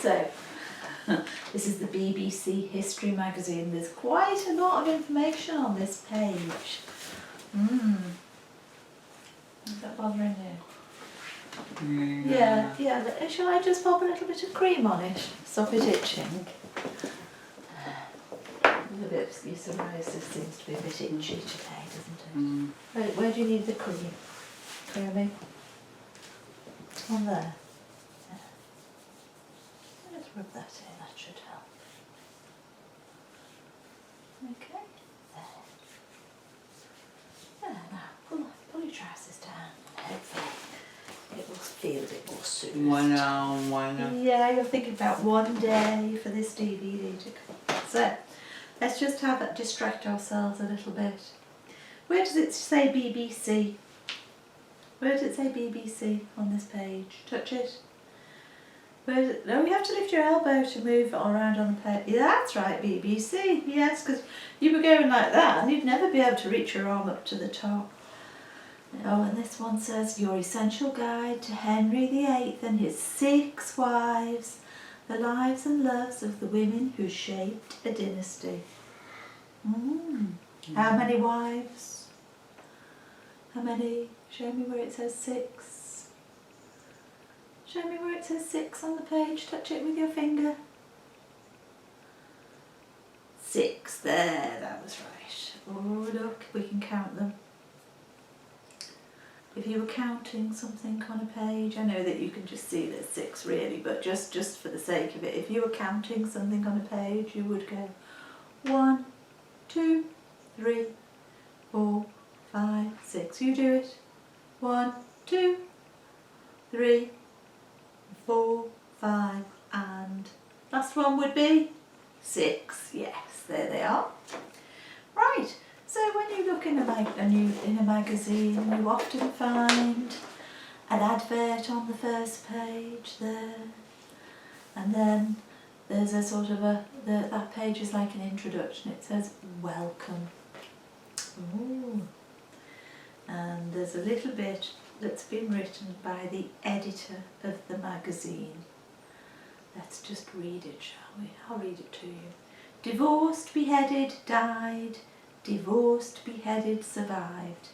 So, this is the BBC History magazine. There's quite a lot of information on this page. Is that bothering you? Yeah. Shall I just pop a little bit of cream on it? Stop it itching. A bit of your psoriasis seems to be a bit itchy today, doesn't it? Where do you need the cream? Creamy? On there. Yeah. Let's rub that in, that should help. Okay. There, now pull your trousers down. Hopefully it will feel a bit more soothed. Why now? Yeah, you're thinking about one day for this DVD to come. So, let's just distract ourselves a little bit. Where does it say BBC? Where does it say BBC on this page? Touch it. No, you have to lift your elbow to move it around on the page. Yeah, that's right, BBC. Yes, because you were going like that and you'd never be able to reach your arm up to the top. Oh, and this one says, Your Essential Guide to Henry VIII and his 6 wives. The lives and loves of the women who shaped a dynasty. How many wives? How many? Show me where it says 6. Show me where it says 6 on the page. Touch it with your finger. 6 there, that was right. Oh look, we can count them. If you were counting something on a page, I know that you can just see there's 6 really, but just for the sake of it, if you were counting something on a page, you would go 1, 2, 3, 4, 5, 6. You do it. 1, 2, 3, 4, 5, and last one would be 6. Yes, there they are. Right. So when you look in a magazine, you often find an advert on the first page there, and then there's a sort of that page is like an introduction. It says welcome. Ooh. And there's a little bit that's been written by the editor of the magazine. Let's just read it, shall we? I'll read it to you. Divorced, beheaded, died. Divorced, beheaded, survived.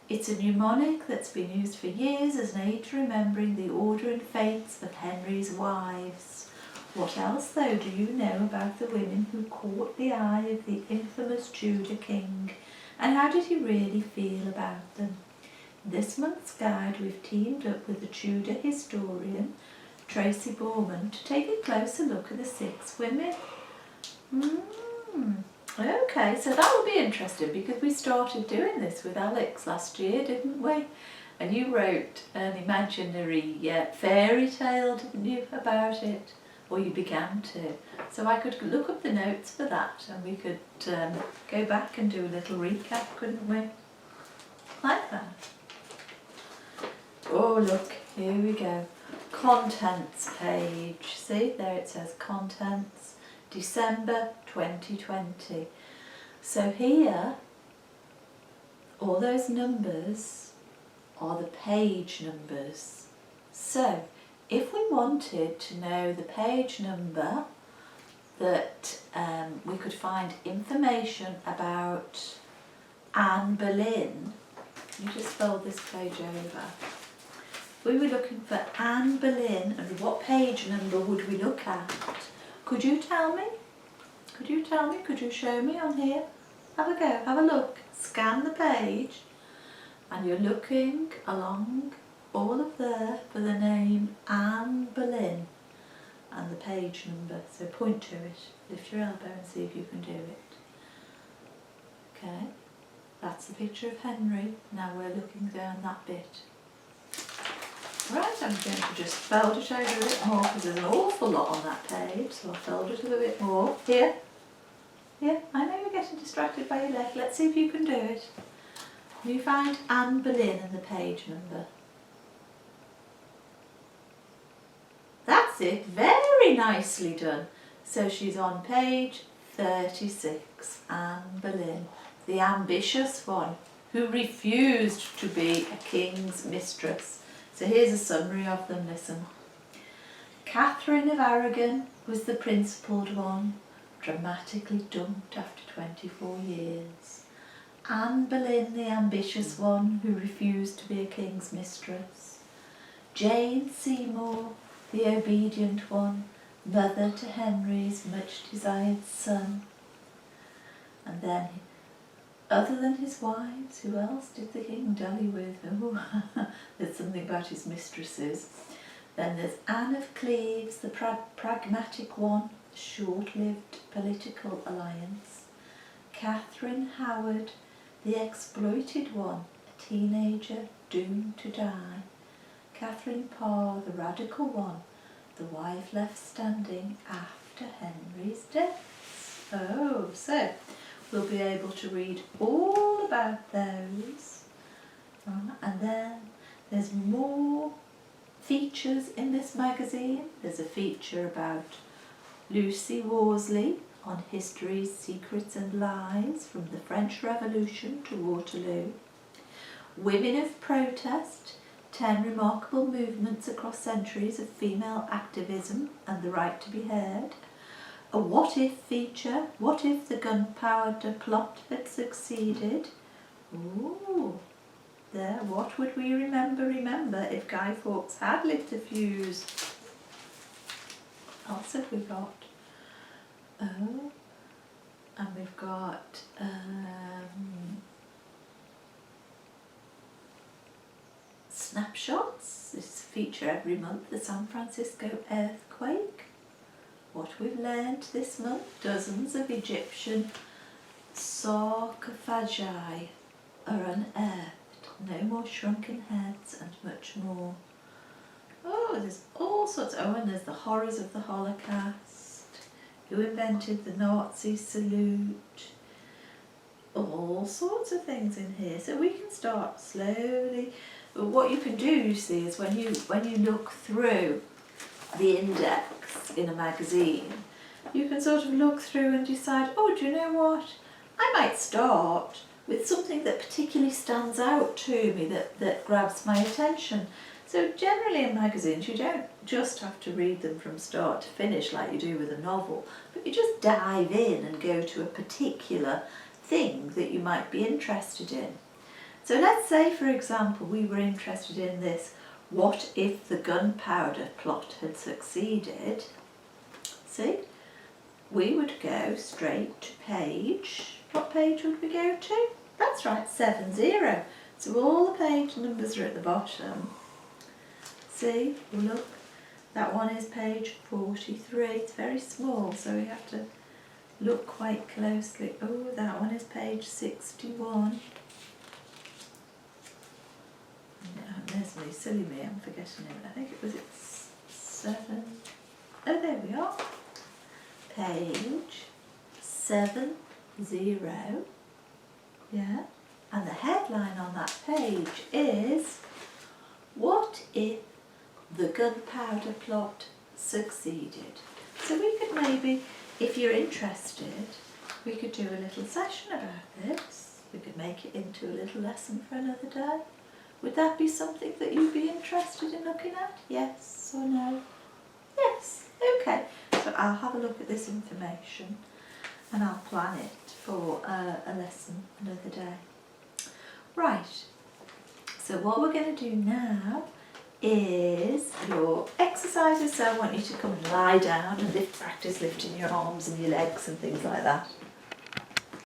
It's a mnemonic that's been used for years as an aid to remembering the order and fates of Henry's wives. What else, though, do you know about the women who caught the eye of the infamous Tudor king? And how did he really feel about them? In this month's guide, we've teamed up with the Tudor historian, Tracy Borman, to take a closer look at the 6 women. Okay, so that will be interesting because we started doing this with Alex last year, didn't we? And you wrote an imaginary fairy tale, didn't you, about it? Or you began to. So I could look up the notes for that and we could go back and do a little recap, couldn't we? Like that. Oh, look, here we go. Contents page. See, there it says contents. December 2020. So here, all those numbers are the page numbers. So, if we wanted to know the page number that we could find information about Anne Boleyn, you just fold this page over. We were looking for Anne Boleyn, and what page number would we look at? Could you tell me? Could you tell me? Could you show me on here? Have a go, have a look. Scan the page and you're looking along all of there for the name Anne Boleyn and the page number. So point to it, lift your elbow and see if you can do it. Okay, that's the picture of Henry. Now we're looking down that bit. Right, I'm going to just fold it over a bit more because there's an awful lot on that page, so I'll fold it a little bit more. Here. Yeah, I know you're getting distracted by your leg. Let's see if you can do it. You find Anne Boleyn and the page number. That's it. Very nicely done. So she's on page 36, Anne Boleyn, the ambitious one who refused to be a king's mistress. So here's a summary of them, listen. Catherine of Aragon was the principled one, dramatically dumped after 24 years. Anne Boleyn, the ambitious one, who refused to be a king's mistress. Jane Seymour, the obedient one, mother to Henry's much-desired son. And then, other than his wives, who else did the king dally with? Oh, there's something about his mistresses. Then there's Anne of Cleves, the pragmatic one, short-lived political alliance. Catherine Howard, the exploited one, a teenager doomed to die. Catherine Parr, the radical one, the wife left standing after Henry's death. Oh, so we'll be able to read all about those. And then there's more features in this magazine. There's a feature about Lucy Worsley on history's secrets and lies from the French Revolution to Waterloo. Women of Protest, 10 remarkable movements across centuries of female activism and the right to be heard. A what if feature, what if the gunpowder plot had succeeded? Ooh, there, what would we remember if Guy Fawkes had lit a fuse? What else have we got? Oh, and we've got snapshots. This feature every month, the San Francisco earthquake. What we've learned this month, dozens of Egyptian sarcophagi are unearthed, no more shrunken heads and much more. Oh, there's all sorts, and there's the horrors of the Holocaust, who invented the Nazi salute, all sorts of things in here. So we can start slowly. What you can do, you see, is when you look through the index in a magazine, you can sort of look through and decide, oh, do you know what? I might start with something that particularly stands out to me, that grabs my attention. So generally in magazines, you don't just have to read them from start to finish like you do with a novel, but you just dive in and go to a particular thing that you might be interested in. So let's say, for example, we were interested in this, what if the gunpowder plot had succeeded? See, we would go straight to page, what page would we go to? That's right, 70. So all the page numbers are at the bottom. See, look, that one is page 43. It's very small, so we have to look quite closely. Oh, that one is page 61. There's me, silly me, I'm forgetting it. I think it was 7. Oh, there we are. Page 70. Yeah. And the headline on that page is, what if the gunpowder plot succeeded? So we could maybe, if you're interested, we could do a little session about this. We could make it into a little lesson for another day. Would that be something that you'd be interested in looking at? Yes or no? Yes. Okay. So I'll have a look at this information and I'll plan it for a lesson another day. Right. So what we're going to do now is your exercises. So I want you to come and lie down and practice lifting your arms and your legs and things like that.